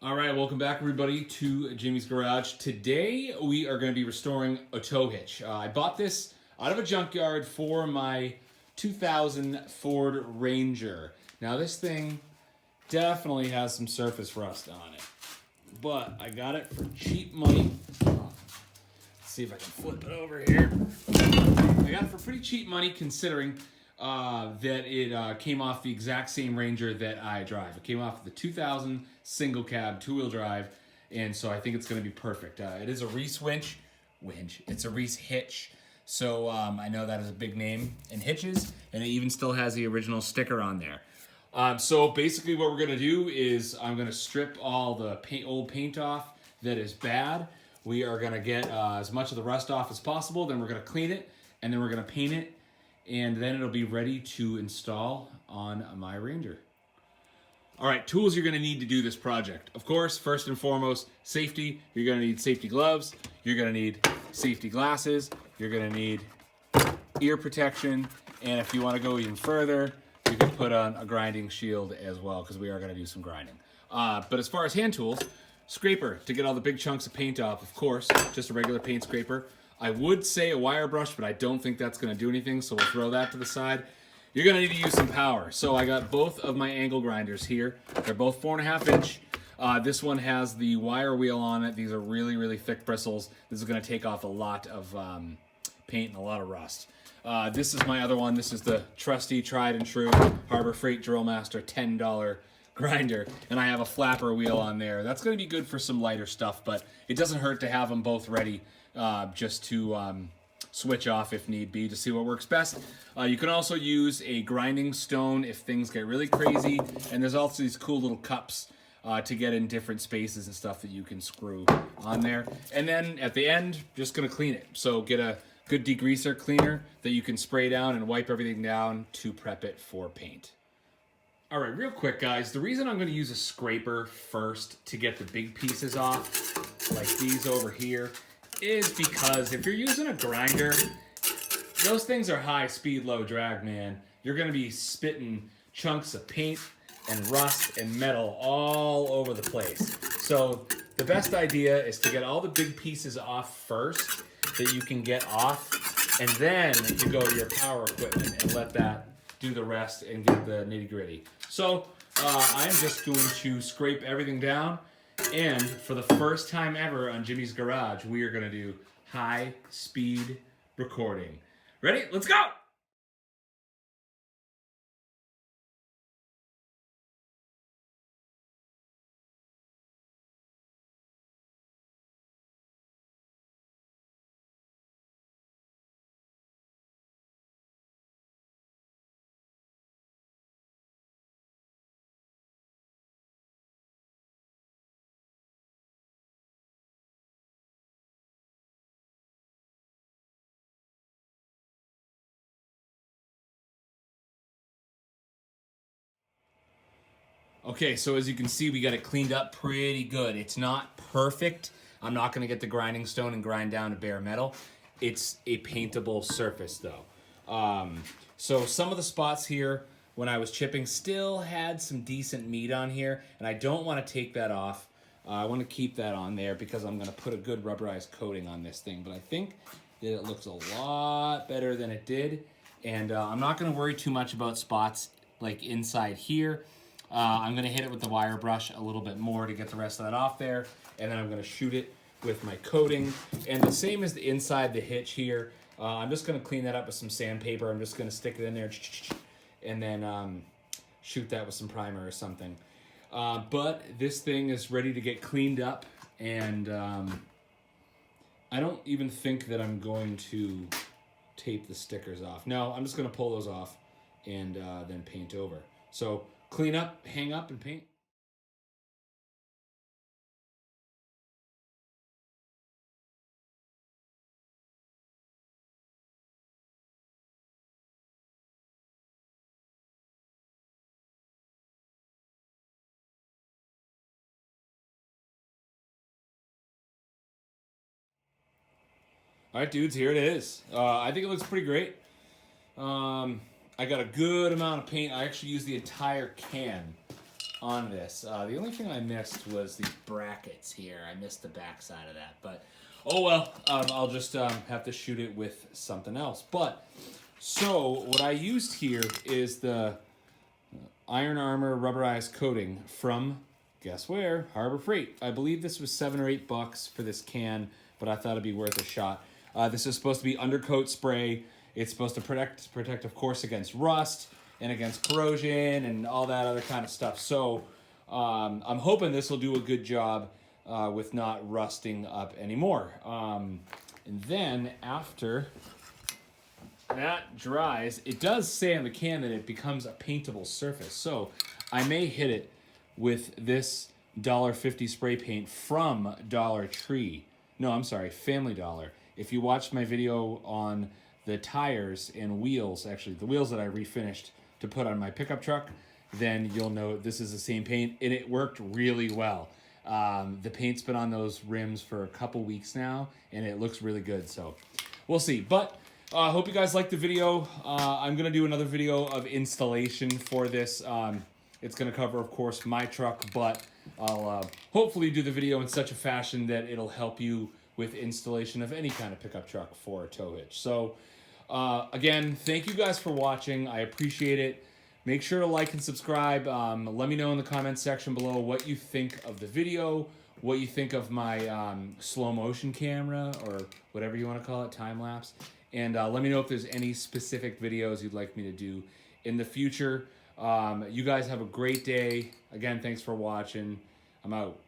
All right, welcome back, everybody, to Jimmy's Garage. Today, we are going to be restoring a tow hitch. I bought this out of a junkyard for my 2000 Ford Ranger. Now, this thing definitely has some surface rust on it, but I got it for cheap money. Let's see if I can flip it over here. I got it for pretty cheap money, considering that it came off the exact same Ranger that I drive. It came off the 2000 single cab, two-wheel drive, and so I think it's going to be perfect. It is a Reese winch. It's a Reese hitch. So I know that is a big name in hitches, and it even still has the original sticker on there. So basically what we're going to do is I'm going to strip all the old paint off that is bad. We are going to get as much of the rust off as possible, then we're going to clean it, and then we're going to paint it, and then it'll be ready to install on my Ranger. All right, tools you're gonna need to do this project. Of course, first and foremost, safety. You're gonna need safety gloves. You're gonna need safety glasses. You're gonna need ear protection. And if you wanna go even further, you can put on a grinding shield as well, because we are gonna do some grinding. But as far as hand tools, scraper to get all the big chunks of paint off, of course, just a regular paint scraper. I would say a wire brush, but I don't think that's gonna do anything, so we'll throw that to the side. You're gonna need to use some power. So I got both of my angle grinders here. They're both 4.5 inch. This one has the wire wheel on it. These are really, really thick bristles. This is gonna take off a lot of paint and a lot of rust. This is my other one. This is the trusty, tried and true Harbor Freight Drill Master $10 grinder, and I have a flapper wheel on there. That's gonna be good for some lighter stuff, but it doesn't hurt to have them both ready just to switch off if need be to see what works best. You can also use a grinding stone if things get really crazy, and there's also these cool little cups to get in different spaces and stuff that you can screw on there. And then at the end, just gonna clean it. So get a good degreaser cleaner that you can spray down and wipe everything down to prep it for paint. All right, real quick, guys. The reason I'm gonna use a scraper first to get the big pieces off, like these over here, is because if you're using a grinder, those things are high speed, low drag, man. You're gonna be spitting chunks of paint and rust and metal all over the place. So the best idea is to get all the big pieces off first that you can get off, and then you go to your power equipment and let that do the rest and get the nitty gritty. So I'm just going to scrape everything down. And for the first time ever on Jimmy's Garage, we are going to do high speed recording. Ready? Let's go! Okay, so as you can see, we got it cleaned up pretty good. It's not perfect. I'm not going to get the grinding stone and grind down to bare metal. It's a paintable surface, though. So some of the spots here, when I was chipping, still had some decent meat on here, and I don't want to take that off. I want to keep that on there because I'm going to put a good rubberized coating on this thing, but I think that it looks a lot better than it did, and I'm not going to worry too much about spots like inside here. I'm going to hit it with the wire brush a little bit more to get the rest of that off there, and then I'm going to shoot it with my coating. And the same as the inside the hitch here, I'm just going to clean that up with some sandpaper. I'm just going to stick it in there and then shoot that with some primer or something. But this thing is ready to get cleaned up, and I don't even think that I'm going to tape the stickers off. No, I'm just going to pull those off and then paint over. So clean up, hang up, and paint. All right, dudes, here it is. I think it looks pretty great. I got a good amount of paint. I actually used the entire can on this. The only thing I missed was these brackets here. I missed the back side of that, but oh well. I'll just have to shoot it with something else. But so what I used here is the Iron Armor rubberized coating from, guess where? Harbor Freight. I believe this was $7 or $8 for this can, but I thought it'd be worth a shot. This is supposed to be undercoat spray. It's supposed to protect, of course, against rust and against corrosion and all that other kind of stuff. So I'm hoping this will do a good job with not rusting up anymore. And then after that dries, it does say on the can that it becomes a paintable surface. So I may hit it with this $1.50 spray paint from Dollar Tree. No, I'm sorry, Family Dollar. If you watched my video on the tires and wheels, actually the wheels that I refinished to put on my pickup truck, then you'll know this is the same paint, and it worked really well. The paint's been on those rims for a couple weeks now, and it looks really good, so we'll see. But I hope you guys liked the video. I'm going to do another video of installation for this. It's going to cover, of course, my truck, but I'll hopefully do the video in such a fashion that it'll help you with installation of any kind of pickup truck for a tow hitch. So, again, thank you guys for watching. I appreciate it. Make sure to like and subscribe. Let me know in the comments section below what you think of the video, what you think of my slow motion camera, or whatever you want to call it, time lapse. And let me know if there's any specific videos you'd like me to do in the future. You guys have a great day. Again, thanks for watching. I'm out.